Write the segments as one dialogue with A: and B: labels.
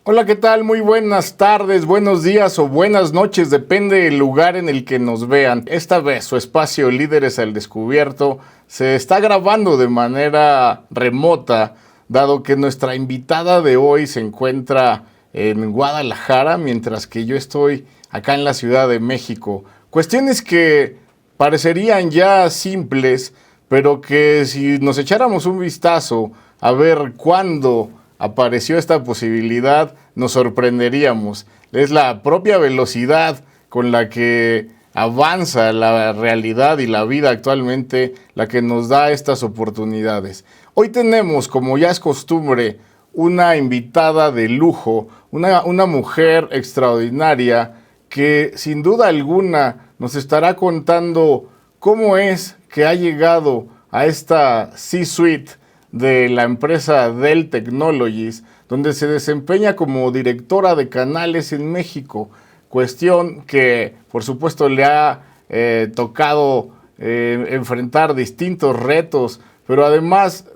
A: Hola, ¿qué tal? Muy buenas tardes, buenos días o buenas noches, depende del lugar en el que nos vean. Esta vez su espacio Líderes al Descubierto se está grabando de manera remota, dado que nuestra invitada de hoy se encuentra en Guadalajara, mientras que yo estoy acá en la Ciudad de México. Cuestiones que parecerían ya simples, pero que si nos echáramos un vistazo a ver cuándo apareció esta posibilidad, nos sorprenderíamos. Es la propia velocidad con la que avanza la realidad y la vida actualmente la que nos da estas oportunidades. Hoy tenemos, como ya es costumbre, una invitada de lujo, una mujer extraordinaria que sin duda alguna nos estará contando cómo es que ha llegado a esta C-suite de la empresa Dell Technologies, donde se desempeña como directora de canales en México, cuestión que por supuesto le ha tocado enfrentar distintos retos, pero además,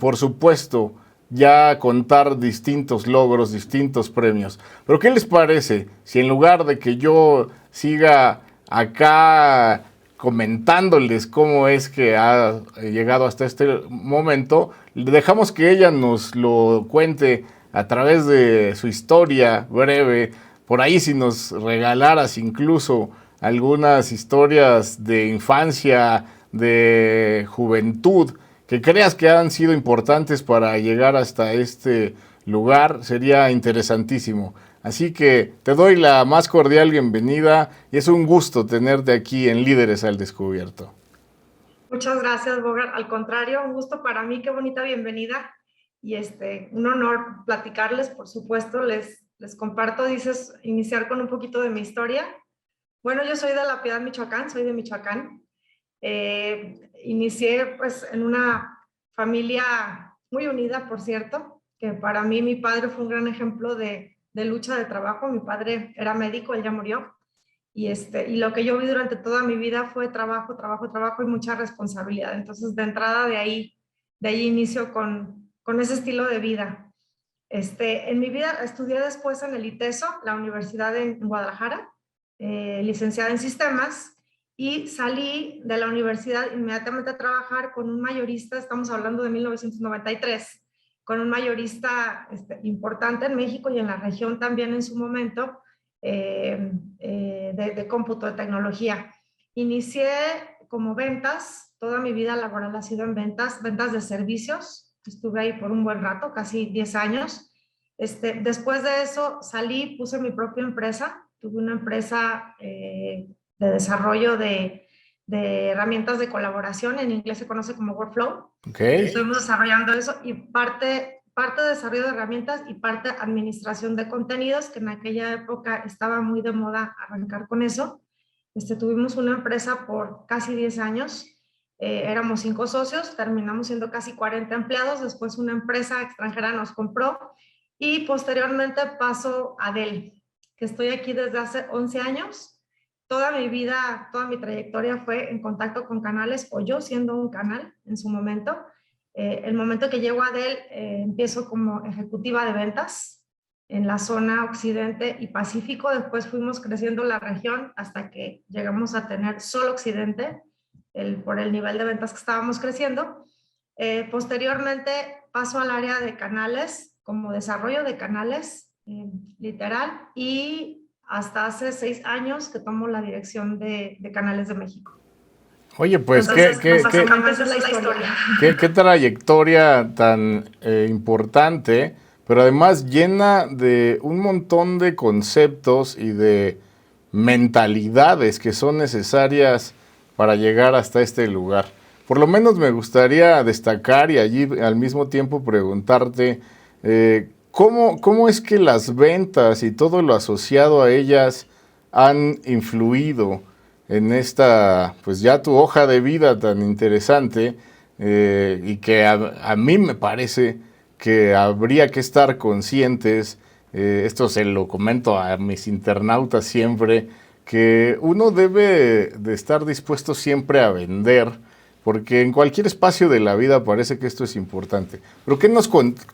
A: por supuesto, ya contar distintos logros, distintos premios. Pero ¿qué les parece si en lugar de que yo siga acá comentándoles cómo es que ha llegado hasta este momento, dejamos que ella nos lo cuente a través de su historia breve? Por ahí si nos regalaras incluso algunas historias de infancia, de juventud, que creas que han sido importantes para llegar hasta este lugar, sería interesantísimo. Así que te doy la más cordial bienvenida y es un gusto tenerte aquí en Líderes al Descubierto.
B: Muchas gracias, Bogart. Al contrario, un gusto para mí, qué bonita bienvenida y un honor platicarles, por supuesto. Les comparto, dices, iniciar con un poquito de mi historia. Bueno, yo soy de La Piedad, Michoacán, soy de Michoacán. Inicié pues en una familia muy unida, por cierto, que para mí mi padre fue un gran ejemplo de lucha de trabajo. Mi padre era médico, él ya murió. Y lo que yo vi durante toda mi vida fue trabajo, trabajo, trabajo y mucha responsabilidad. Entonces, de entrada de ahí inicio con ese estilo de vida. En mi vida estudié después en el ITESO, la universidad en Guadalajara, licenciada en sistemas, y salí de la universidad inmediatamente a trabajar con un mayorista, estamos hablando de 1993, con un mayorista importante en México y en la región también en su momento, de cómputo, de tecnología. Inicié como ventas, toda mi vida laboral ha sido en ventas de servicios. Estuve ahí por un buen rato, casi 10 años. Después de eso salí, puse mi propia empresa. Tuve una empresa de desarrollo de herramientas de colaboración, en inglés se conoce como Workflow.
A: Okay.
B: Estuvimos desarrollando eso y parte de desarrollo de herramientas y parte administración de contenidos, que en aquella época estaba muy de moda arrancar con eso. Tuvimos una empresa por casi 10 años, éramos 5 socios, terminamos siendo casi 40 empleados, después una empresa extranjera nos compró y posteriormente paso a Dell, que estoy aquí desde hace 11 años. Toda mi vida, toda mi trayectoria fue en contacto con canales, o yo siendo un canal en su momento. El momento que llego a Dell, empiezo como ejecutiva de ventas en la zona occidente y pacífico. Después fuimos creciendo la región hasta que llegamos a tener solo occidente, por el nivel de ventas que estábamos creciendo. Posteriormente paso al área de canales, como desarrollo de canales, literal, y hasta hace 6 años que tomo la dirección de canales de México.
A: Oye, pues
B: entonces, básicamente esa es la historia.
A: qué trayectoria tan importante, pero además llena de un montón de conceptos y de mentalidades que son necesarias para llegar hasta este lugar. Por lo menos me gustaría destacar y allí al mismo tiempo preguntarte ¿cómo es que las ventas y todo lo asociado a ellas han influido en esta, pues ya tu hoja de vida tan interesante, y que a mí me parece que habría que estar conscientes, esto se lo comento a mis internautas siempre, que uno debe de estar dispuesto siempre a vender, porque en cualquier espacio de la vida parece que esto es importante. Pero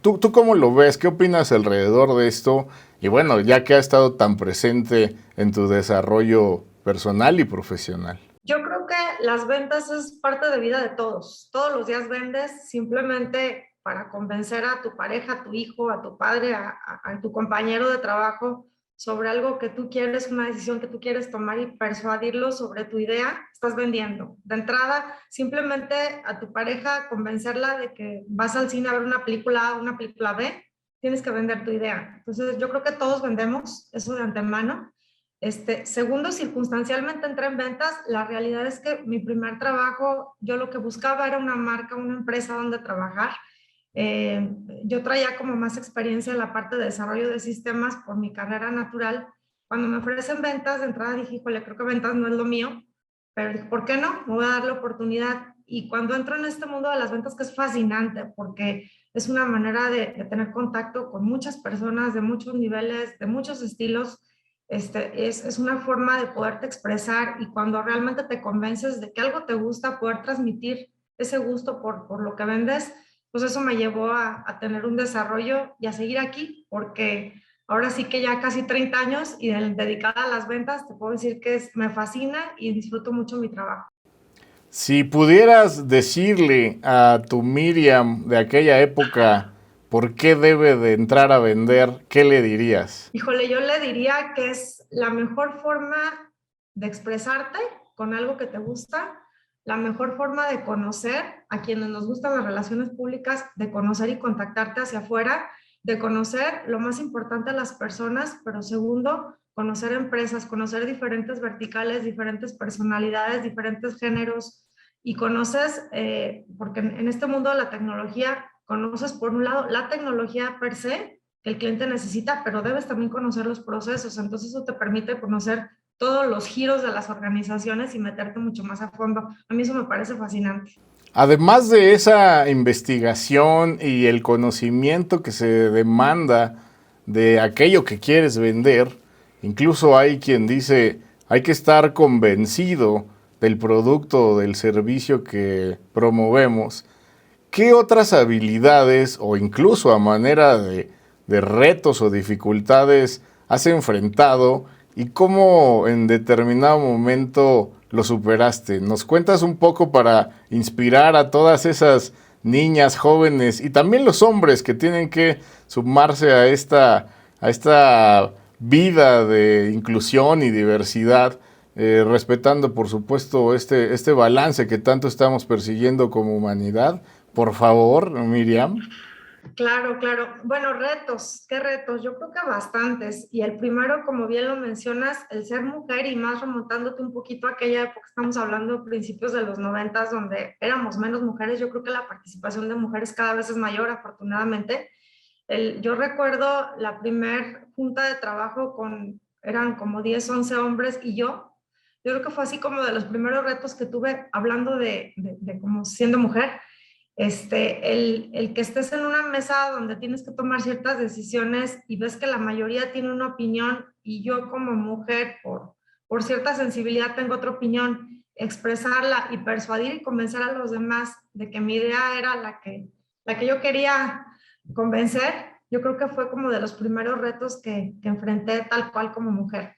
A: ¿tú cómo lo ves? ¿Qué opinas alrededor de esto? Y bueno, ya que ha estado tan presente en tu desarrollo personal y profesional.
B: Yo creo que las ventas es parte de vida de todos. Todos los días vendes simplemente para convencer a tu pareja, a tu hijo, a tu padre, a tu compañero de trabajo sobre algo que tú quieres, una decisión que tú quieres tomar y persuadirlo sobre tu idea, estás vendiendo. De entrada, simplemente a tu pareja convencerla de que vas al cine a ver una película A, una película B, tienes que vender tu idea. Entonces, yo creo que todos vendemos eso de antemano. Segundo, circunstancialmente entré en ventas. La realidad es que mi primer trabajo, yo lo que buscaba era una marca, una empresa donde trabajar. Eh, yo traía como más experiencia en la parte de desarrollo de sistemas por mi carrera natural. Cuando me ofrecen ventas, de entrada dije, híjole, creo que ventas no es lo mío, pero dije, ¿por qué no? Me voy a dar la oportunidad. Y cuando entro en este mundo de las ventas, que es fascinante, porque es una manera de tener contacto con muchas personas de muchos niveles, de muchos estilos, es una forma de poderte expresar y cuando realmente te convences de que algo te gusta, poder transmitir ese gusto por lo que vendes, pues eso me llevó a tener un desarrollo y a seguir aquí, porque ahora sí que ya casi 30 años y dedicada a las ventas, te puedo decir que me fascina y disfruto mucho mi trabajo.
A: Si pudieras decirle a tu Miriam de aquella época por qué debe de entrar a vender, ¿qué le dirías?
B: Híjole, yo le diría que es la mejor forma de expresarte con algo que te gusta, la mejor forma de conocer a quienes nos gustan las relaciones públicas, de conocer y contactarte hacia afuera, de conocer lo más importante a las personas, pero segundo, conocer empresas, conocer diferentes verticales, diferentes personalidades, diferentes géneros y conoces, porque en este mundo de la tecnología, conoces por un lado la tecnología per se, que el cliente necesita, pero debes también conocer los procesos. Entonces eso te permite conocer todos los giros de las organizaciones y meterte mucho más a fondo. A mí eso me parece fascinante.
A: Además de esa investigación y el conocimiento que se demanda de aquello que quieres vender, incluso hay quien dice, hay que estar convencido del producto o del servicio que promovemos. ¿Qué otras habilidades o incluso a manera de retos o dificultades has enfrentado y cómo en determinado momento lo superaste? ¿Nos cuentas un poco para inspirar a todas esas niñas, jóvenes y también los hombres que tienen que sumarse a esta vida de inclusión y diversidad, respetando por supuesto este balance que tanto estamos persiguiendo como humanidad? Por favor, Miriam.
B: Claro, claro. Bueno, retos, ¿qué retos? Yo creo que bastantes. Y el primero, como bien lo mencionas, el ser mujer y más remontándote un poquito a aquella época, estamos hablando de principios de los 90, donde éramos menos mujeres. Yo creo que la participación de mujeres cada vez es mayor, afortunadamente. Yo recuerdo la primer junta de trabajo eran como 10, 11 hombres y yo. Yo creo que fue así como de los primeros retos que tuve hablando de como siendo mujer. El que estés en una mesa donde tienes que tomar ciertas decisiones y ves que la mayoría tiene una opinión y yo como mujer por cierta sensibilidad tengo otra opinión, expresarla y persuadir y convencer a los demás de que mi idea era la que yo quería convencer, yo creo que fue como de los primeros retos que enfrenté tal cual como mujer.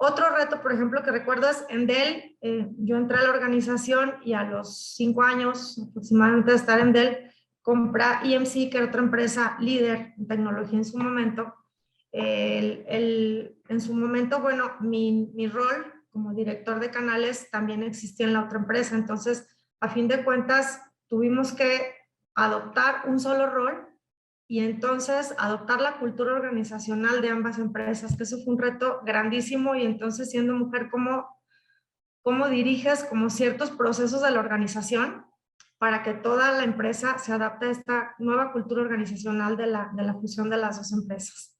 B: Otro reto, por ejemplo, que recuerdo es en Dell. Yo entré a la organización y a los 5 años aproximadamente de estar en Dell, compré EMC, que era otra empresa líder en tecnología en su momento. En su momento, bueno, mi rol como director de canales también existía en la otra empresa. Entonces, a fin de cuentas, tuvimos que adoptar un solo rol y entonces adoptar la cultura organizacional de ambas empresas, que eso fue un reto grandísimo y entonces siendo mujer, ¿cómo diriges como ciertos procesos de la organización para que toda la empresa se adapte a esta nueva cultura organizacional de la fusión de las dos empresas?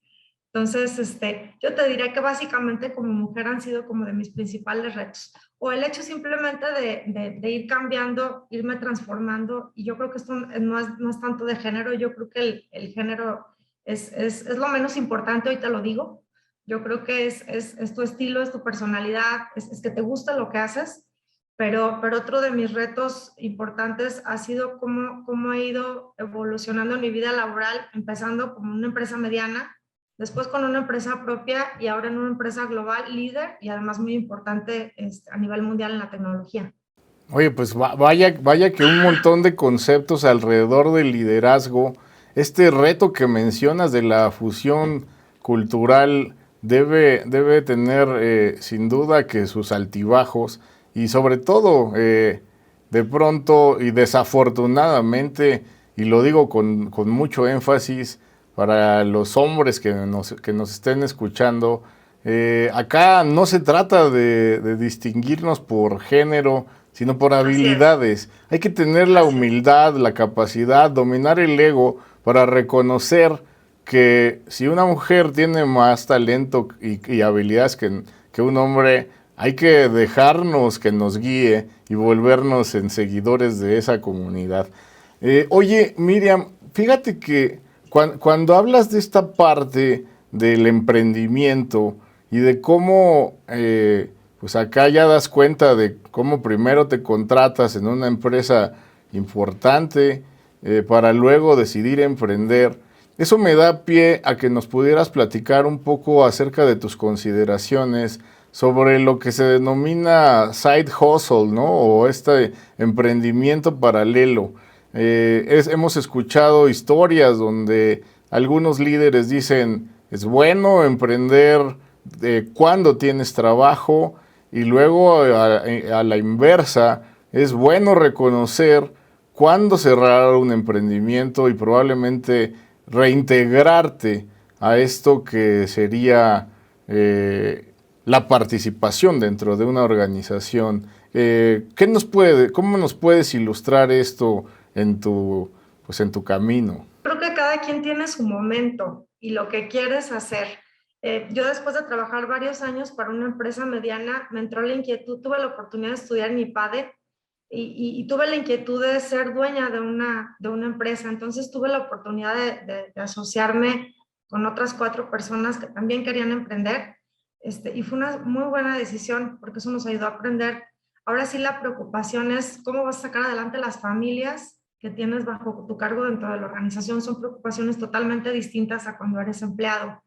B: Entonces, yo te diré que básicamente como mujer han sido como de mis principales retos. O el hecho simplemente de ir cambiando, irme transformando. Y yo creo que esto no es tanto de género, yo creo que el género es lo menos importante, hoy te lo digo. Yo creo que es tu estilo, es tu personalidad, es que te gusta lo que haces. pero otro de mis retos importantes ha sido cómo he ido evolucionando en mi vida laboral, empezando como una empresa mediana, después con una empresa propia y ahora en una empresa global líder y además muy importante a nivel mundial en la tecnología.
A: Oye, pues vaya que un montón de conceptos alrededor del liderazgo. Este reto que mencionas de la fusión cultural debe tener sin duda que sus altibajos y sobre todo de pronto y desafortunadamente, y lo digo con mucho énfasis para los hombres que nos estén escuchando, acá no se trata de distinguirnos por género, sino por
B: Así es,
A: habilidades. Hay que tener la
B: así es.
A: humildad, la capacidad, dominar el ego para reconocer que si una mujer tiene más talento y habilidades que un hombre, hay que dejarnos que nos guíe y volvernos en seguidores de esa comunidad. Oye, Miriam, fíjate que cuando hablas de esta parte del emprendimiento y de cómo pues acá ya das cuenta de cómo primero te contratas en una empresa importante para luego decidir emprender. Eso me da pie a que nos pudieras platicar un poco acerca de tus consideraciones sobre lo que se denomina side hustle, ¿no? O este emprendimiento paralelo. Hemos escuchado historias donde algunos líderes dicen, es bueno emprender cuando tienes trabajo, y luego a la inversa, es bueno reconocer cuándo cerrar un emprendimiento y probablemente reintegrarte a esto que sería la participación dentro de una organización. ¿Cómo nos puedes ilustrar esto pues en tu camino?
B: Creo que cada quien tiene su momento y lo que quieres hacer. Yo después de trabajar varios años para una empresa mediana, me entró la inquietud, tuve la oportunidad de estudiar en IPADE y tuve la inquietud de ser dueña de una empresa. Entonces tuve la oportunidad de asociarme con otras 4 personas que también querían emprender. Y fue una muy buena decisión porque eso nos ayudó a aprender. Ahora sí la preocupación es cómo vas a sacar adelante las familias que tienes bajo tu cargo dentro de la organización. Son preocupaciones totalmente distintas a cuando eres empleado.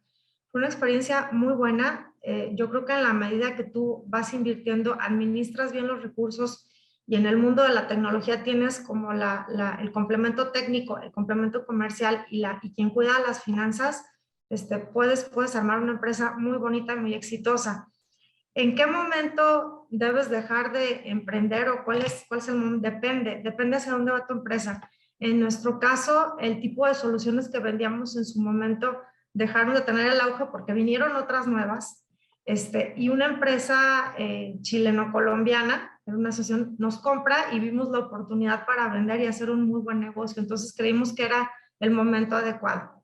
B: Fue una experiencia muy buena. Yo creo que en la medida que tú vas invirtiendo, administras bien los recursos y en el mundo de la tecnología tienes como el complemento técnico, el complemento comercial y quien cuida las finanzas, puedes armar una empresa muy bonita y muy exitosa. ¿En qué momento debes dejar de emprender o cuál es el momento? Depende hacia dónde va tu empresa. En nuestro caso, el tipo de soluciones que vendíamos en su momento dejaron de tener el auge porque vinieron otras nuevas. Y una empresa chileno-colombiana, una asociación, nos compra y vimos la oportunidad para vender y hacer un muy buen negocio. Entonces creímos que era el momento adecuado.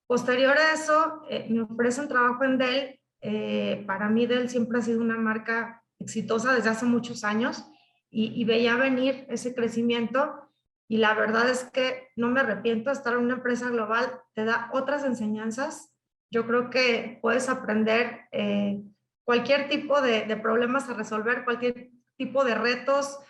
B: Posterior a eso, me ofrecen trabajo en Dell. Para mí Dell siempre ha sido una marca exitosa desde hace muchos años y veía venir ese crecimiento y la verdad es que no me arrepiento. Estar en una empresa global te da otras enseñanzas. Yo creo que puedes aprender cualquier tipo de problemas a resolver, cualquier tipo de retos,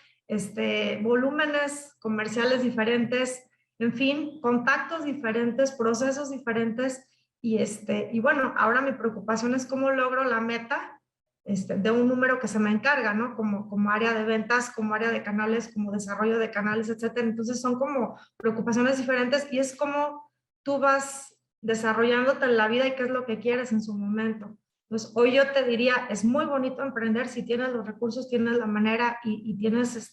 B: volúmenes comerciales diferentes, en fin, contactos diferentes, procesos diferentes y bueno, ahora mi preocupación es cómo logro la meta de un número que se me encarga, ¿no? Como área de ventas, como área de canales, como desarrollo de canales, etcétera. Entonces son como preocupaciones diferentes y es como tú vas desarrollándote en la vida y qué es lo que quieres en su momento. Entonces, hoy yo te diría, es muy bonito emprender si tienes los recursos, tienes la manera y tienes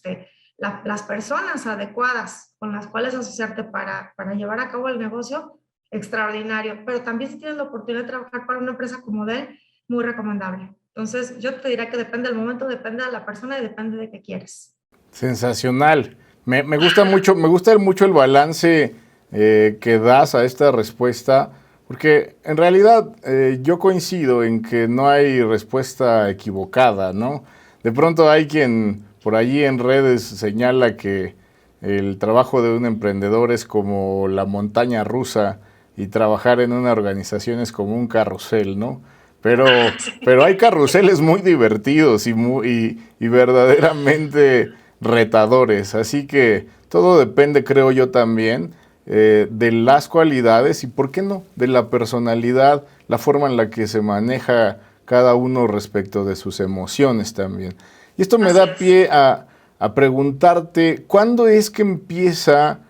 B: las personas adecuadas con las cuales asociarte para llevar a cabo el negocio, extraordinario. Pero también si tienes la oportunidad de trabajar para una empresa como Dell, muy recomendable. Entonces, yo te diría que depende del momento, depende de la persona y depende de qué quieres.
A: Sensacional. Me gusta mucho el balance que das a esta respuesta, porque en realidad yo coincido en que no hay respuesta equivocada, ¿no? De pronto hay quien por allí en redes señala que el trabajo de un emprendedor es como la montaña rusa y trabajar en una organización es como un carrusel, ¿no? pero hay carruseles muy divertidos y verdaderamente retadores. Así que todo depende, creo yo también, de las cualidades y, ¿por qué no?, de la personalidad, la forma en la que se maneja cada uno respecto de sus emociones también. Y esto me
B: Así
A: da
B: es.
A: pie a preguntarte, ¿cuándo es que empieza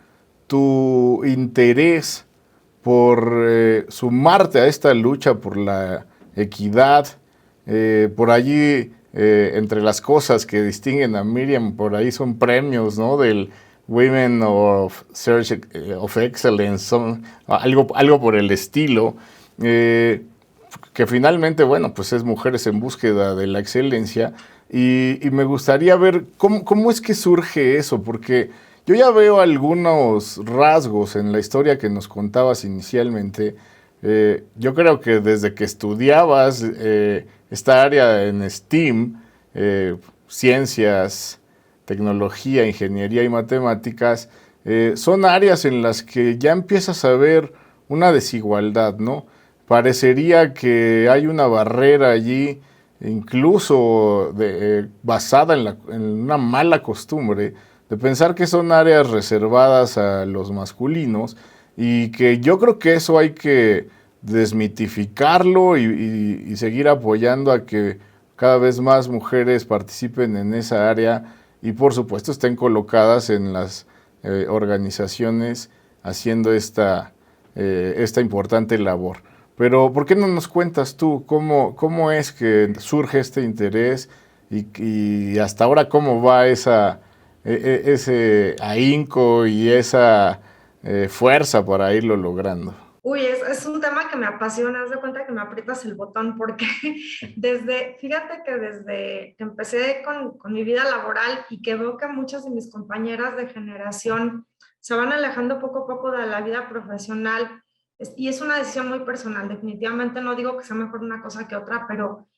A: tu interés por sumarte a esta lucha por la equidad? Por allí, entre las cosas que distinguen a Miriam, por ahí son premios, ¿no? Del Women of Search of Excellence, son algo por el estilo, que finalmente, bueno, pues es Mujeres en Búsqueda de la Excelencia, y me gustaría ver cómo es que surge eso, porque yo ya veo algunos rasgos en la historia que nos contabas inicialmente. Yo creo que desde que estudiabas esta área en STEAM, ciencias, tecnología, ingeniería y matemáticas, son áreas en las que ya empiezas a ver una desigualdad, ¿no? Parecería que hay una barrera allí, incluso basada en una mala costumbre de pensar que son áreas reservadas a los masculinos, y que yo creo que eso hay que desmitificarlo y seguir apoyando a que cada vez más mujeres participen en esa área y, por supuesto, estén colocadas en las organizaciones haciendo esta importante labor. Pero, ¿por qué no nos cuentas tú cómo es que surge este interés y hasta ahora cómo va ese ahínco y esa fuerza para irlo logrando?
B: Uy, es un tema que me apasiona, haz de cuenta que me aprietas el botón porque fíjate que desde que empecé con mi vida laboral y que veo que muchas de mis compañeras de generación se van alejando poco a poco de la vida profesional, y es una decisión muy personal, definitivamente no digo que sea mejor una cosa que otra, pero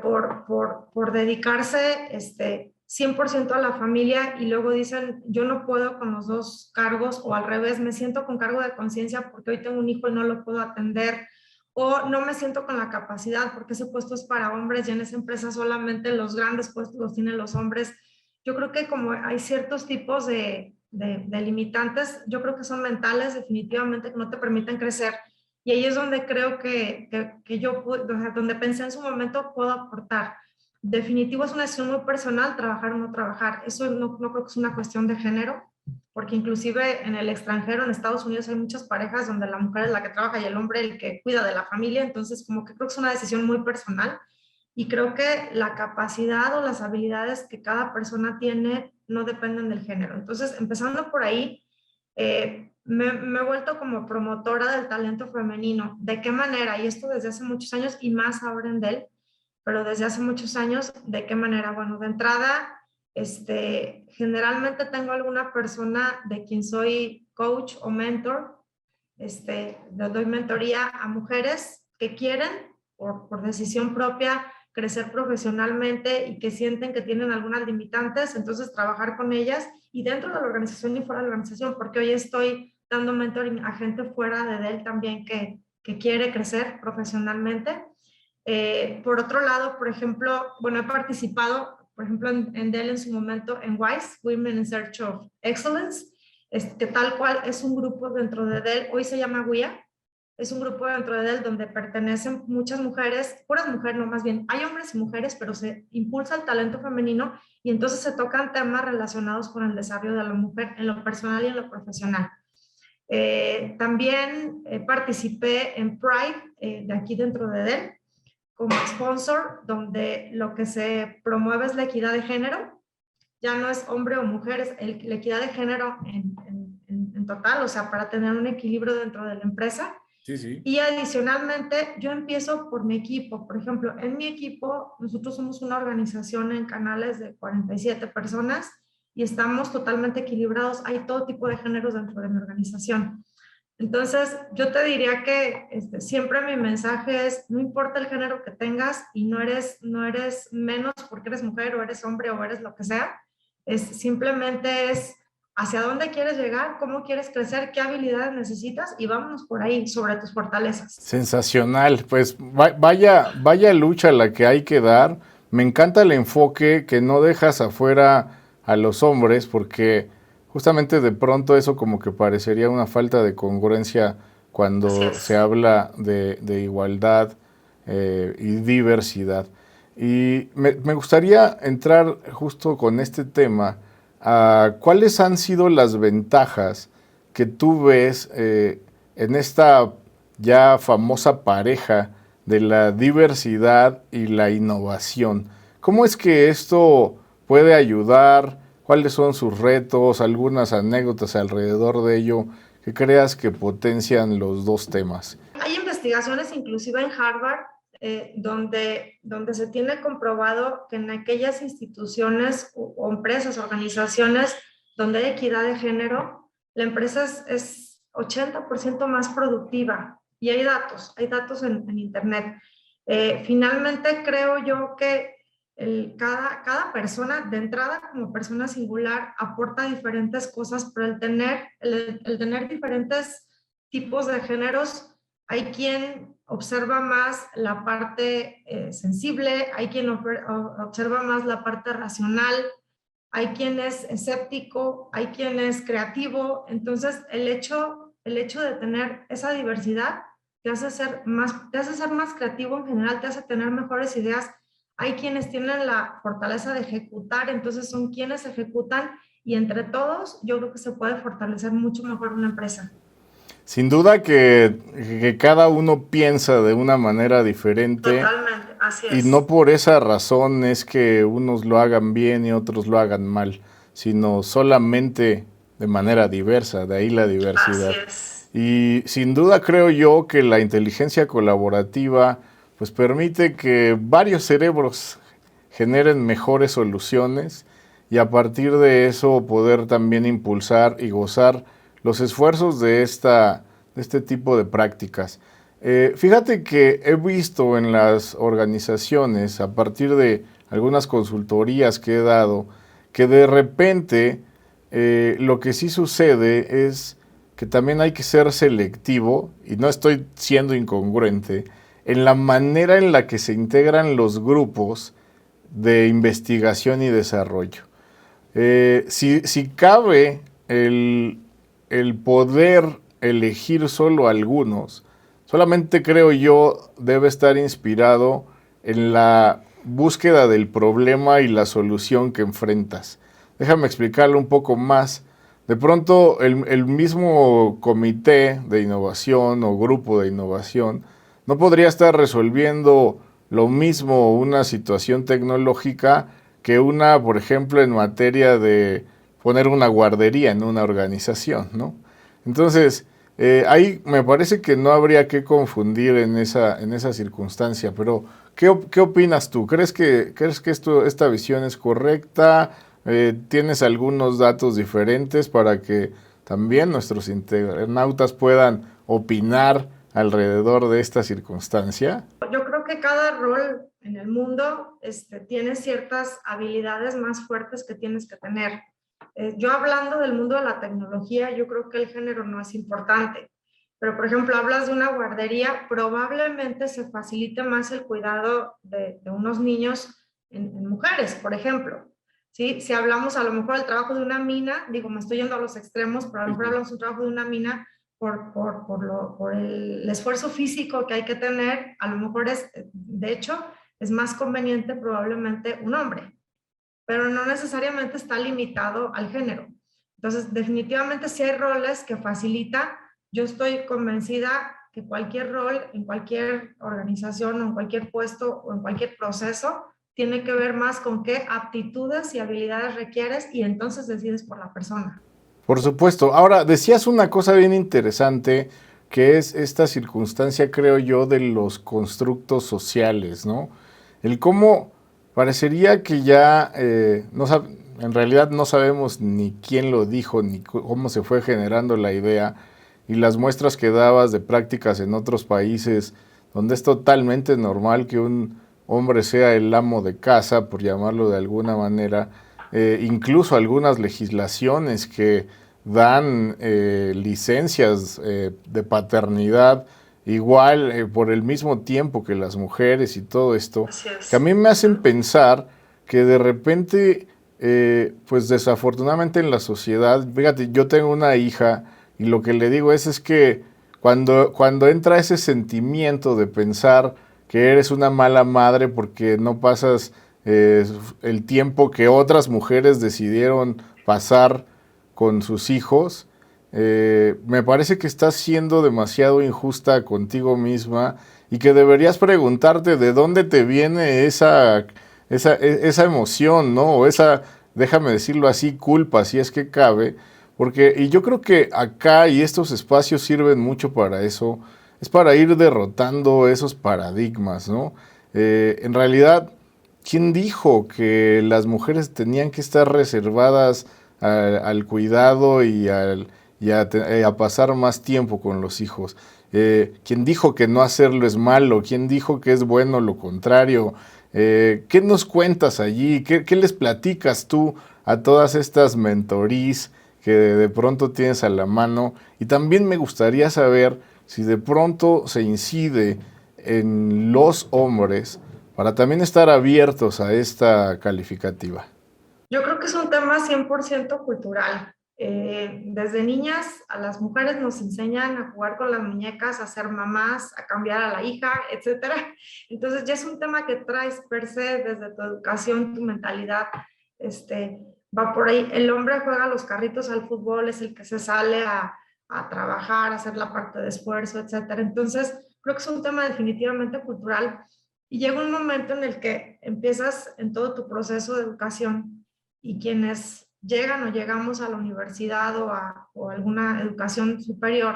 B: por dedicarse 100% a la familia, y luego dicen, yo no puedo con los dos cargos, o al revés, me siento con cargo de conciencia porque hoy tengo un hijo y no lo puedo atender, o no me siento con la capacidad porque ese puesto es para hombres y en esa empresa solamente los grandes puestos los tienen los hombres. Yo creo que como hay ciertos tipos de limitantes, yo creo que son mentales definitivamente, que no te permiten crecer, y ahí es donde creo que yo, donde pensé en su momento, puedo aportar. Definitivo, es una decisión muy personal, trabajar o no trabajar. Eso no creo que es una cuestión de género, porque inclusive en el extranjero, en Estados Unidos, hay muchas parejas donde la mujer es la que trabaja y el hombre el que cuida de la familia. Entonces, como que creo que es una decisión muy personal, y creo que la capacidad o las habilidades que cada persona tiene no dependen del género. Entonces, empezando por ahí, me he vuelto como promotora del talento femenino. ¿De qué manera? Y esto desde hace muchos años, y más ahora en Dell, pero desde hace muchos años. ¿De qué manera? Bueno, de entrada, generalmente tengo alguna persona de quien soy coach o mentor. Le doy mentoría a mujeres que quieren, por decisión propia, crecer profesionalmente y que sienten que tienen algunas limitantes, entonces trabajar con ellas, y dentro de la organización y fuera de la organización, porque hoy estoy dando mentoring a gente fuera de Dell también que quiere crecer profesionalmente. Por otro lado, por ejemplo, bueno, he participado, por ejemplo, en Dell en su momento, en WISE, Women in Search of Excellence, que tal cual es un grupo dentro de Dell, hoy se llama WIA, es un grupo dentro de Dell donde pertenecen muchas mujeres, puras mujeres, no, más bien, hay hombres y mujeres, pero se impulsa el talento femenino, y entonces se tocan temas relacionados con el desarrollo de la mujer en lo personal y en lo profesional. También participé en Pride, de aquí dentro de Dell, como sponsor, donde lo que se promueve es la equidad de género. Ya no es hombre o mujer, es la equidad de género en total, o sea, para tener un equilibrio dentro de la empresa.
A: Sí, sí.
B: Y adicionalmente, yo empiezo por mi equipo. Por ejemplo, en mi equipo, nosotros somos una organización en canales de 47 personas y estamos totalmente equilibrados. Hay todo tipo de géneros dentro de mi organización. Entonces, yo te diría que siempre mi mensaje es, no importa el género que tengas, y no eres menos porque eres mujer o eres hombre o eres lo que sea, simplemente es hacia dónde quieres llegar, cómo quieres crecer, qué habilidades necesitas y vámonos por ahí, sobre tus fortalezas.
A: Sensacional, pues vaya lucha la que hay que dar. Me encanta el enfoque que no dejas afuera a los hombres, porque justamente de pronto eso como que parecería una falta de congruencia
B: Así
A: cuando se
B: es.
A: habla de igualdad y diversidad. Y me gustaría entrar justo con este tema a cuáles han sido las ventajas que tú ves en esta ya famosa pareja de la diversidad y la innovación. ¿Cómo es que esto puede ayudar? ¿Cuáles son sus retos? ¿Algunas anécdotas alrededor de ello que creas que potencian los dos temas?
B: Hay investigaciones inclusive en Harvard donde se tiene comprobado que en aquellas instituciones o empresas, organizaciones donde hay equidad de género, la empresa es 80% más productiva. Y hay datos en Internet. Finalmente, creo yo que cada persona, de entrada como persona singular, aporta diferentes cosas, pero el tener diferentes tipos de géneros, hay quien observa más la parte sensible, hay quien observa más la parte racional, hay quien es escéptico, hay quien es creativo. Entonces, el hecho de tener esa diversidad te hace ser más creativo en general, te hace tener mejores ideas. Hay quienes tienen la fortaleza de ejecutar, entonces son quienes ejecutan y entre todos yo creo que se puede fortalecer mucho mejor una empresa.
A: Sin duda que cada uno piensa de una manera diferente
B: Totalmente, así
A: y no
B: es.
A: por esa razón es que unos lo hagan bien y otros lo hagan mal, sino solamente de manera diversa, de ahí la
B: Así
A: diversidad.
B: es.
A: Y sin duda creo yo que la inteligencia colaborativa pues permite que varios cerebros generen mejores soluciones y a partir de eso poder también impulsar y gozar los esfuerzos de este tipo de prácticas. Fíjate que he visto en las organizaciones, a partir de algunas consultorías que he dado, que de repente lo que sí sucede es que también hay que ser selectivo, y no estoy siendo incongruente, en la manera en la que se integran los grupos de investigación y desarrollo. Si cabe el poder elegir solo algunos, solamente creo yo debe estar inspirado en la búsqueda del problema y la solución que enfrentas. Déjame explicarlo un poco más. De pronto el mismo comité de innovación o grupo de innovación no podría estar resolviendo lo mismo una situación tecnológica que una, por ejemplo, en materia de poner una guardería en una organización, ¿no? Entonces, ahí me parece que no habría que confundir en esa circunstancia, pero ¿qué opinas tú? ¿Crees que esta visión es correcta? ¿Tienes algunos datos diferentes para que también nuestros internautas puedan opinar alrededor de esta circunstancia?
B: Yo creo que cada rol en el mundo tiene ciertas habilidades más fuertes que tienes que tener. Yo hablando del mundo de la tecnología, yo creo que el género no es importante. Pero, por ejemplo, hablas de una guardería, probablemente se facilite más el cuidado de unos niños en mujeres, por ejemplo. ¿Sí? Si hablamos a lo mejor del trabajo de una mina, digo, me estoy yendo a los extremos, pero a lo mejor hablamos de un trabajo de una mina por el esfuerzo físico que hay que tener, a lo mejor de hecho, es más conveniente probablemente un hombre, pero no necesariamente está limitado al género. Entonces, definitivamente si hay roles que facilita, yo estoy convencida que cualquier rol en cualquier organización o en cualquier puesto o en cualquier proceso tiene que ver más con qué aptitudes y habilidades requieres y entonces decides por la persona.
A: Por supuesto. Ahora, decías una cosa bien interesante, que es esta circunstancia, creo yo, de los constructos sociales, ¿no? El cómo parecería que ya, en realidad no sabemos ni quién lo dijo, ni cómo se fue generando la idea, y las muestras que dabas de prácticas en otros países, donde es totalmente normal que un hombre sea el amo de casa, por llamarlo de alguna manera, incluso algunas legislaciones que dan licencias de paternidad igual por el mismo tiempo que las mujeres y todo esto,
B: Así
A: que a
B: es.
A: mí me hacen pensar que de repente, pues desafortunadamente en la sociedad, fíjate, yo tengo una hija y lo que le digo es que cuando entra ese sentimiento de pensar que eres una mala madre porque no pasas el tiempo que otras mujeres decidieron pasar con sus hijos, me parece que estás siendo demasiado injusta contigo misma y que deberías preguntarte de dónde te viene esa emoción, ¿no? O esa, déjame decirlo así, culpa, si es que cabe, porque, y yo creo que acá y estos espacios sirven mucho para eso, es para ir derrotando esos paradigmas, ¿no? En realidad, ¿quién dijo que las mujeres tenían que estar reservadas al cuidado y a pasar más tiempo con los hijos? ¿Quién dijo que no hacerlo es malo? ¿Quién dijo que es bueno lo contrario? ¿Qué nos cuentas allí? ¿Qué les platicas tú a todas estas mentorís que de pronto tienes a la mano? Y también me gustaría saber si de pronto se incide en los hombres para también estar abiertos a esta calificativa.
B: Yo creo que es un tema 100% cultural. Desde niñas a las mujeres nos enseñan a jugar con las muñecas, a ser mamás, a cambiar a la hija, etcétera. Entonces ya es un tema que traes per se desde tu educación, tu mentalidad, va por ahí. El hombre juega los carritos al fútbol, es el que se sale a trabajar, a hacer la parte de esfuerzo, etcétera. Entonces creo que es un tema definitivamente cultural y llega un momento en el que empiezas en todo tu proceso de educación y quienes llegan o llegamos a la universidad o alguna educación superior,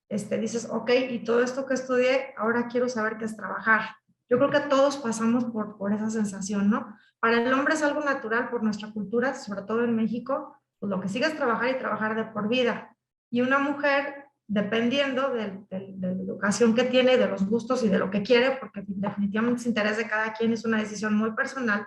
B: dices, ok, y todo esto que estudié, ahora quiero saber qué es trabajar. Yo creo que todos pasamos por esa sensación, ¿no? Para el hombre es algo natural por nuestra cultura, sobre todo en México, pues lo que sigue es trabajar y trabajar de por vida. Y una mujer, dependiendo de la educación que tiene, de los gustos y de lo que quiere, porque definitivamente el interés de cada quien es una decisión muy personal,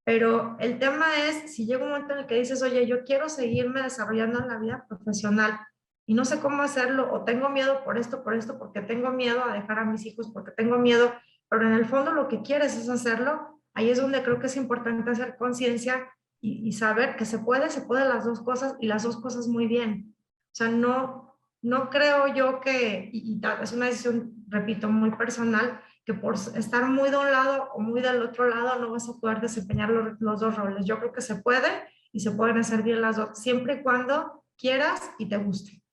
B: pero el tema es, si llega un momento en el que dices, oye, yo quiero seguirme desarrollando en la vida profesional y no sé cómo hacerlo, o tengo miedo por esto, porque tengo miedo a dejar a mis hijos, porque tengo miedo, pero en el fondo lo que quieres es hacerlo, ahí es donde creo que es importante hacer conciencia y saber que se puede las dos cosas y las dos cosas muy bien. O sea, no creo yo que, es una decisión, repito, muy personal, que por estar muy de un lado o muy del otro lado no vas a poder desempeñar los dos roles. Yo creo que se puede y se pueden hacer bien las dos, siempre y cuando quieras y te guste.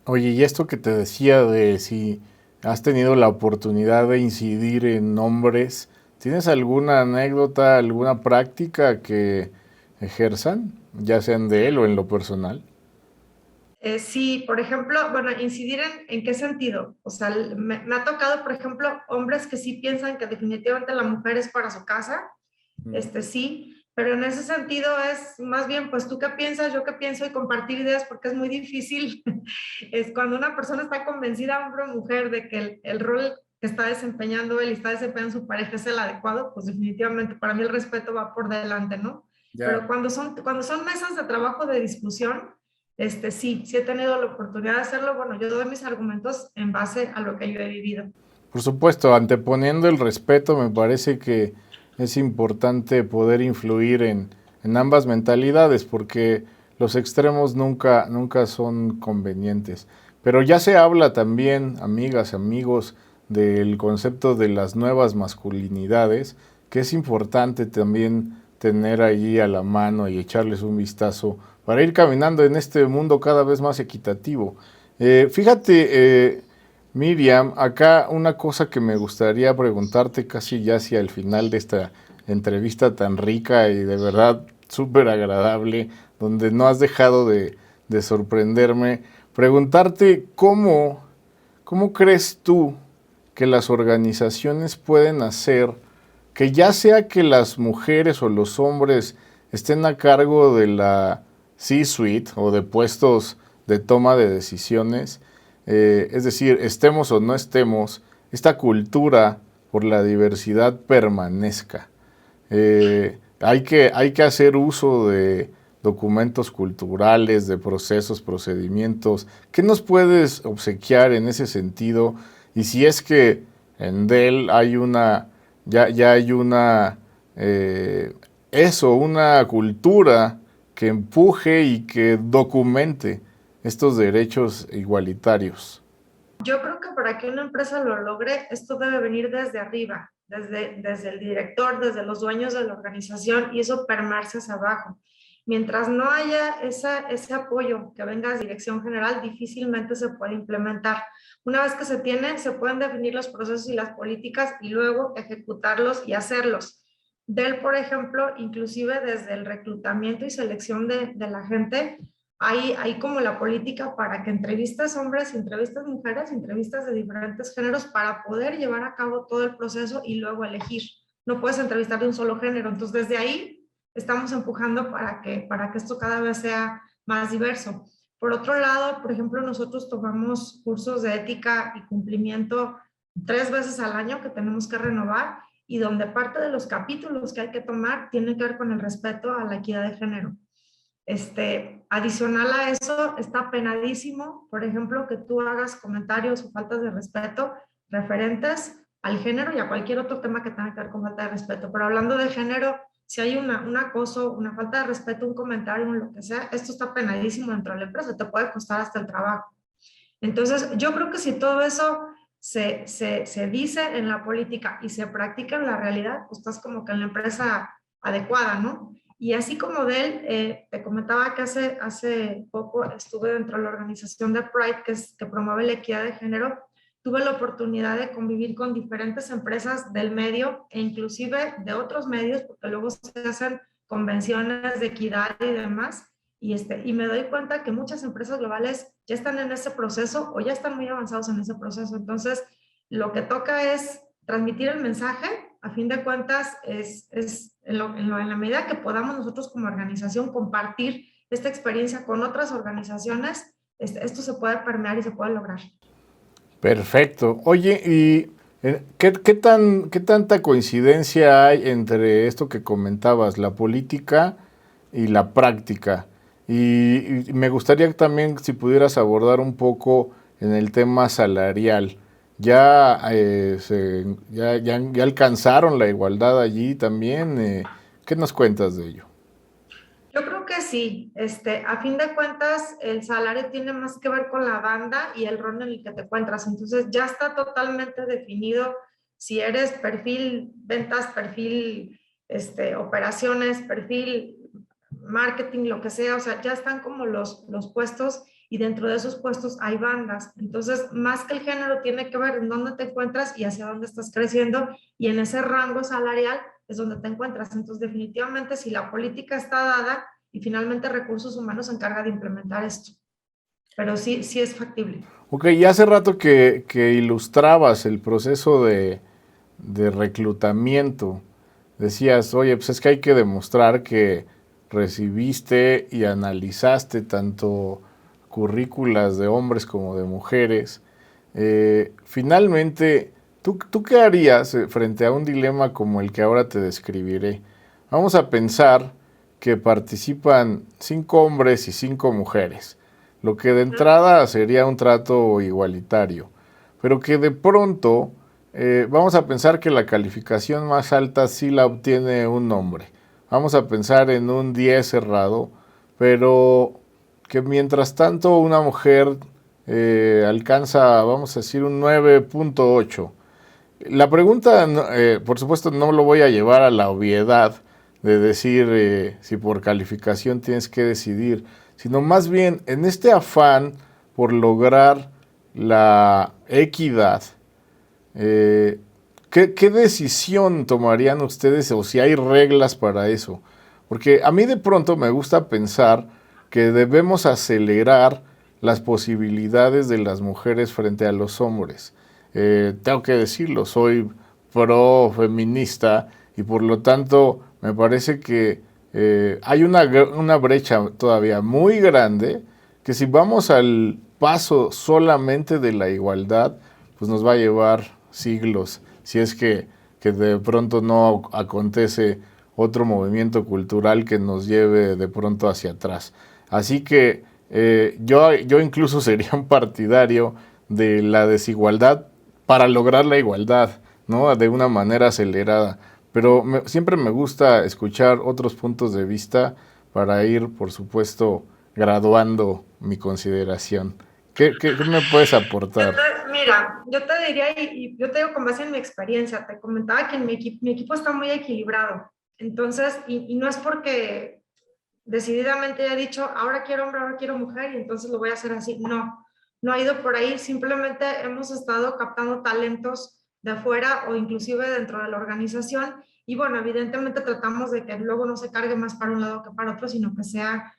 A: Oye, y esto que te decía de si has tenido la oportunidad de incidir en hombres, ¿tienes alguna anécdota, alguna práctica que ejerzan, ya sean de él o en lo personal?
B: Sí, por ejemplo, bueno, incidir en qué sentido. O sea, me ha tocado, por ejemplo, hombres que sí piensan que definitivamente la mujer es para su casa, sí, pero en ese sentido es más bien, pues tú qué piensas, yo qué pienso y compartir ideas porque es muy difícil. Es cuando una persona está convencida, hombre o mujer, de que el rol que está desempeñando él y está desempeñando su pareja es el adecuado, pues definitivamente para mí el respeto va por delante, ¿no?
A: Ya.
B: Pero cuando son mesas de trabajo de discusión, sí he tenido la oportunidad de hacerlo. Bueno, yo doy mis argumentos en base a lo que yo he vivido.
A: Por supuesto, anteponiendo el respeto, me parece que es importante poder influir en ambas mentalidades, porque los extremos nunca son convenientes. Pero ya se habla también, amigas, amigos, del concepto de las nuevas masculinidades, que es importante también tener allí a la mano y echarles un vistazo para ir caminando en este mundo cada vez más equitativo. Fíjate, Miriam, acá una cosa que me gustaría preguntarte casi ya hacia el final de esta entrevista tan rica y de verdad súper agradable, donde no has dejado de sorprenderme, preguntarte cómo crees tú que las organizaciones pueden hacer que ya sea que las mujeres o los hombres estén a cargo de la C-suite o de puestos de toma de decisiones, es decir, estemos o no estemos, esta cultura por la diversidad permanezca. hay que hacer uso de documentos culturales, de procesos, procedimientos. ¿Qué nos puedes obsequiar en ese sentido? Y si es que en Dell hay ya hay una cultura que empuje y que documente estos derechos igualitarios.
B: Yo creo que para que una empresa lo logre, esto debe venir desde arriba, desde el director, desde los dueños de la organización y eso permearse hacia abajo. Mientras no haya ese apoyo que venga de dirección general, difícilmente se puede implementar. Una vez que se tiene, se pueden definir los procesos y las políticas y luego ejecutarlos y hacerlos. Dell, por ejemplo, inclusive desde el reclutamiento y selección de la gente, hay como la política para que entrevistas hombres, entrevistas mujeres, entrevistas de diferentes géneros para poder llevar a cabo todo el proceso y luego elegir. No puedes entrevistar de un solo género. Entonces, desde ahí estamos empujando para que esto cada vez sea más diverso. Por otro lado, por ejemplo, nosotros tomamos cursos de ética y cumplimiento 3 veces al año que tenemos que renovar y donde parte de los capítulos que hay que tomar tiene que ver con el respeto a la equidad de género. Adicional a eso, está penadísimo, por ejemplo, que tú hagas comentarios o faltas de respeto referentes al género y a cualquier otro tema que tenga que ver con falta de respeto. Pero hablando de género, si hay un acoso, una falta de respeto, un comentario, lo que sea, esto está penadísimo dentro de la empresa, te puede costar hasta el trabajo. Entonces, yo creo que si todo eso se dice en la política y se practica en la realidad, pues estás como que en la empresa adecuada, ¿no? Y así como de él, te comentaba que hace poco estuve dentro de la organización de Pride, que promueve la equidad de género. Tuve la oportunidad de convivir con diferentes empresas del medio e inclusive de otros medios, porque luego se hacen convenciones de equidad y demás. Y me doy cuenta que muchas empresas globales ya están en ese proceso o ya están muy avanzados en ese proceso. Entonces, lo que toca es transmitir el mensaje. A fin de cuentas, es en la medida que podamos nosotros como organización compartir esta experiencia con otras organizaciones, esto se puede permear y se puede lograr.
A: Perfecto. Oye, ¿y qué tanta coincidencia hay entre esto que comentabas, la política y la práctica? Y me gustaría también si pudieras abordar un poco en el tema salarial. Ya alcanzaron la igualdad allí también. ¿Qué nos cuentas de ello?
B: Yo creo que sí. A fin de cuentas, el salario tiene más que ver con la banda y el rol en el que te encuentras. Entonces, ya está totalmente definido si eres perfil ventas, perfil operaciones, perfil marketing, lo que sea. O sea, ya están como los puestos y dentro de esos puestos hay bandas. Entonces, más que el género, tiene que ver en dónde te encuentras y hacia dónde estás creciendo y en ese rango salarial es donde te encuentras. Entonces, definitivamente, si la política está dada y finalmente recursos humanos se encarga de implementar esto. Pero sí, sí es factible.
A: Ok, y hace rato que ilustrabas el proceso de reclutamiento. Decías, oye, pues es que hay que demostrar que recibiste y analizaste tanto currículas de hombres como de mujeres. Finalmente, ¿tú qué harías frente a un dilema como el que ahora te describiré? Vamos a pensar que participan 5 hombres y 5 mujeres, lo que de entrada sería un trato igualitario, pero que de pronto vamos a pensar que la calificación más alta sí la obtiene un hombre. Vamos a pensar en un 10 cerrado, pero que mientras tanto una mujer alcanza, vamos a decir, un 9.8. La pregunta, por supuesto, no lo voy a llevar a la obviedad de decir si por calificación tienes que decidir, sino más bien en este afán por lograr la equidad, ¿qué decisión tomarían ustedes o si hay reglas para eso? Porque a mí de pronto me gusta pensar que debemos acelerar las posibilidades de las mujeres frente a los hombres. Tengo que decirlo, soy pro feminista y por lo tanto me parece que hay una brecha todavía muy grande que si vamos al paso solamente de la igualdad, pues nos va a llevar siglos, si es que de pronto no acontece otro movimiento cultural que nos lleve de pronto hacia atrás. Así que yo incluso sería un partidario de la desigualdad para lograr la igualdad, ¿no? De una manera acelerada. Pero siempre me gusta escuchar otros puntos de vista para ir, por supuesto, graduando mi consideración. ¿Qué me puedes aportar?
B: Mira, yo te diría, y yo te digo con base en mi experiencia, te comentaba que mi equipo está muy equilibrado. Entonces, y no es porque decididamente he dicho, ahora quiero hombre, ahora quiero mujer, y entonces lo voy a hacer así. No, no ha ido por ahí. Simplemente hemos estado captando talentos de afuera o inclusive dentro de la organización. Y bueno, evidentemente tratamos de que luego no se cargue más para un lado que para otro, sino que sea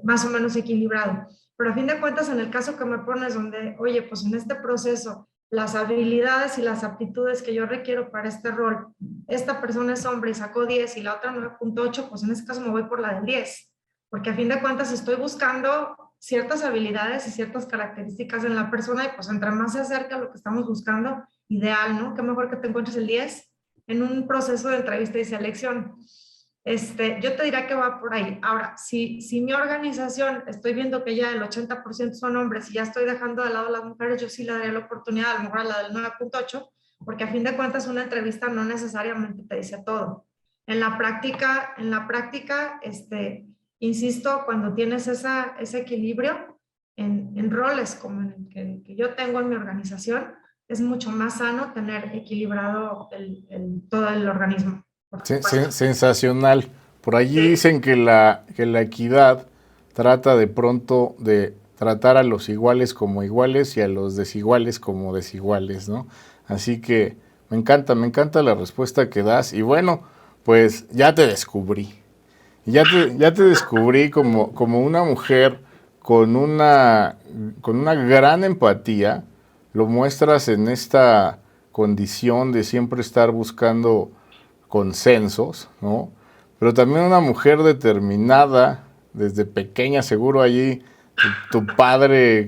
B: más o menos equilibrado. Pero a fin de cuentas, en el caso que me pones donde, oye, pues en este proceso, las habilidades y las aptitudes que yo requiero para este rol, esta persona es hombre y sacó 10 y la otra 9.8, pues en ese caso me voy por la del 10, porque a fin de cuentas estoy buscando ciertas habilidades y ciertas características en la persona y pues entre más se acerca a lo que estamos buscando, ideal, ¿no? Qué mejor que te encuentres el 10 en un proceso de entrevista y selección. Yo te diría que va por ahí. Ahora, si mi organización estoy viendo que ya el 80% son hombres y ya estoy dejando de lado a las mujeres, yo sí le daría la oportunidad a lo mejor a la del 9.8, porque a fin de cuentas una entrevista no necesariamente te dice todo. En la práctica, insisto, cuando tienes ese equilibrio en roles como el que yo tengo en mi organización, es mucho más sano tener equilibrado todo el organismo, por supuesto.
A: Sensacional. Por allí
B: Sí.
A: dicen que la equidad trata de pronto de tratar a los iguales como iguales y a los desiguales como desiguales, ¿no? Así que me encanta la respuesta que das. Y bueno, pues ya te descubrí. Ya te descubrí como una mujer con con una gran empatía. Lo muestras en esta condición de siempre estar buscando consensos, ¿no? Pero también una mujer determinada, desde pequeña, seguro allí tu padre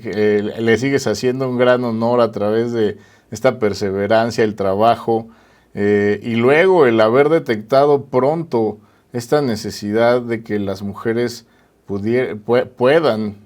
A: le sigues haciendo un gran honor a través de esta perseverancia, el trabajo, y luego el haber detectado pronto esta necesidad de que las mujeres puedan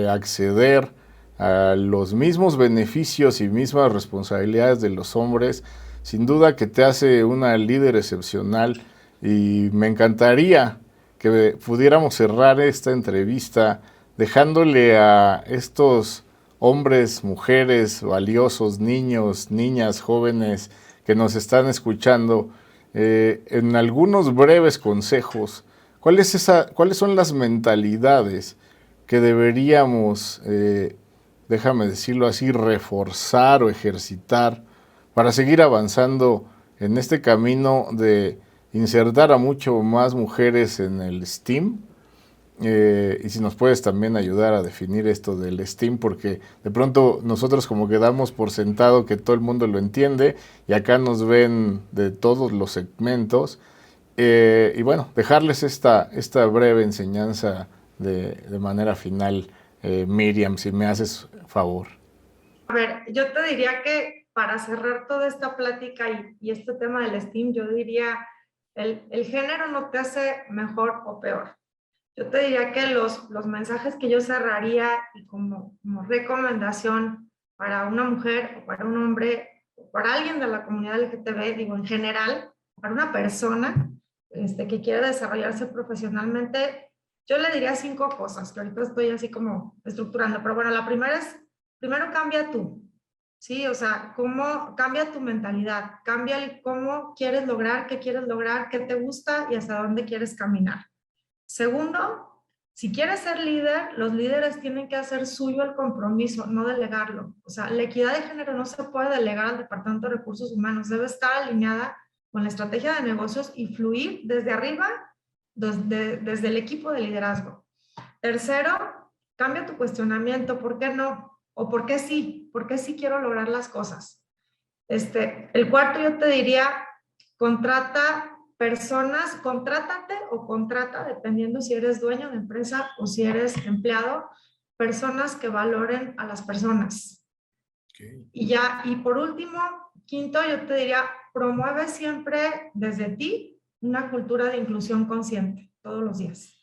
A: acceder a los mismos beneficios y mismas responsabilidades de los hombres, sin duda que te hace una líder excepcional y me encantaría que pudiéramos cerrar esta entrevista dejándole a estos hombres, mujeres, valiosos, niños, niñas, jóvenes que nos están escuchando, en algunos breves consejos, ¿cuáles son las mentalidades que deberíamos, déjame decirlo así, reforzar o ejercitar para seguir avanzando en este camino de insertar a mucho más mujeres en el STEAM? Y si nos puedes también ayudar a definir esto del STEAM, porque de pronto nosotros como que damos por sentado que todo el mundo lo entiende y acá nos ven de todos los segmentos. Y bueno, dejarles esta breve enseñanza de manera final, Miriam, si me haces favor.
B: A ver, yo te diría que para cerrar toda esta plática y este tema del STEAM, yo diría, el género no te hace mejor o peor. Yo te diría que los mensajes que yo cerraría y como recomendación para una mujer o para un hombre o para alguien de la comunidad LGTB, digo en general, para una persona que quiera desarrollarse profesionalmente, yo le diría 5 cosas que ahorita estoy así como estructurando. Pero bueno, la primera es, primero cambia tú, ¿sí? O sea, cambia tu mentalidad, cambia el cómo quieres lograr, qué te gusta y hasta dónde quieres caminar. Segundo, si quieres ser líder, los líderes tienen que hacer suyo el compromiso, no delegarlo. O sea, la equidad de género no se puede delegar al Departamento de Recursos Humanos, debe estar alineada con la estrategia de negocios y fluir desde arriba, desde el equipo de liderazgo. Tercero, cambia tu cuestionamiento, ¿por qué no? ¿O por qué sí? ¿Por qué sí quiero lograr las cosas? El cuarto yo te diría, contrátate o contrata, dependiendo si eres dueño de empresa o si eres empleado, personas que valoren a las personas. Okay. Y por último, quinto, yo te diría, promueve siempre desde ti una cultura de inclusión consciente todos los días.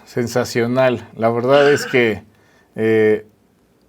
A: Sensacional. La verdad es que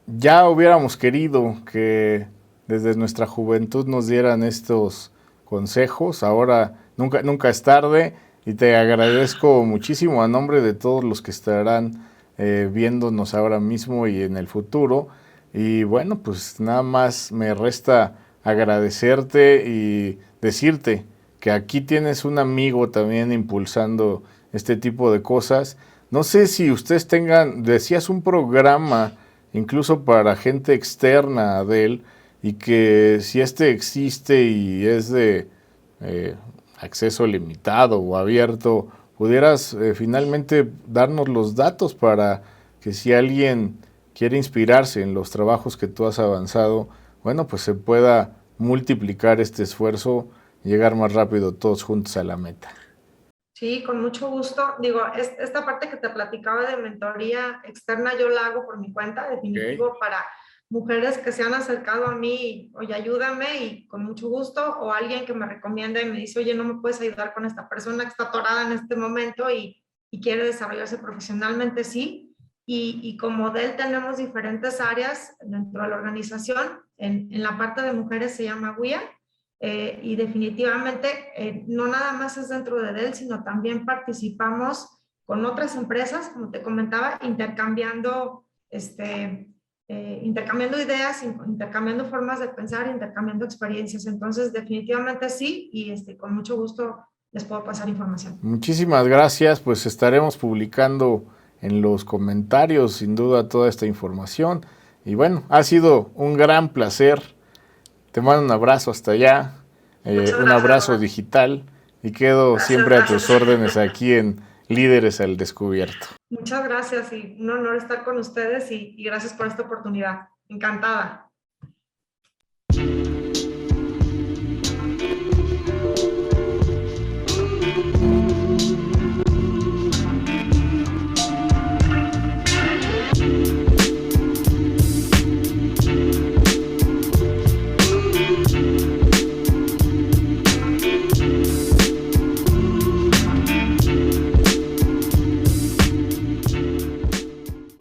A: ya hubiéramos querido que desde nuestra juventud nos dieran estos consejos. Ahora nunca es tarde y te agradezco muchísimo a nombre de todos los que estarán viéndonos ahora mismo y en el futuro. Y bueno, pues nada más me resta agradecerte y decirte que aquí tienes un amigo también impulsando este tipo de cosas. No sé si ustedes tengan, decías, un programa incluso para gente externa de él, y que si este existe y es de acceso limitado o abierto, pudieras finalmente darnos los datos para que si alguien quiere inspirarse en los trabajos que tú has avanzado, bueno, pues se pueda multiplicar este esfuerzo y llegar más rápido todos juntos a la meta.
B: Sí, con mucho gusto. Digo, esta parte que te platicaba de mentoría externa, yo la hago por mi cuenta, definitivo,
A: Okay.
B: para mujeres que se han acercado a mí, oye, ayúdame, y con mucho gusto, o alguien que me recomienda y me dice, oye, no me puedes ayudar con esta persona que está atorada en este momento y quiere desarrollarse profesionalmente, sí. Y como de él tenemos diferentes áreas dentro de la organización. En la parte de mujeres se llama WIA. Y definitivamente no nada más es dentro de Dell, sino también participamos con otras empresas, como te comentaba, intercambiando ideas, intercambiando formas de pensar, intercambiando experiencias. Entonces, definitivamente sí, y con mucho gusto les puedo pasar información.
A: Muchísimas gracias, pues estaremos publicando en los comentarios sin duda toda esta información. Y bueno, ha sido un gran placer. Te mando un abrazo hasta allá,
B: Muchas
A: un
B: gracias,
A: abrazo
B: Ronald.
A: digital, y quedo
B: Gracias,
A: siempre a tus
B: gracias.
A: órdenes aquí en Líderes al Descubierto.
B: Muchas gracias y un honor estar con ustedes y gracias por esta oportunidad. Encantada.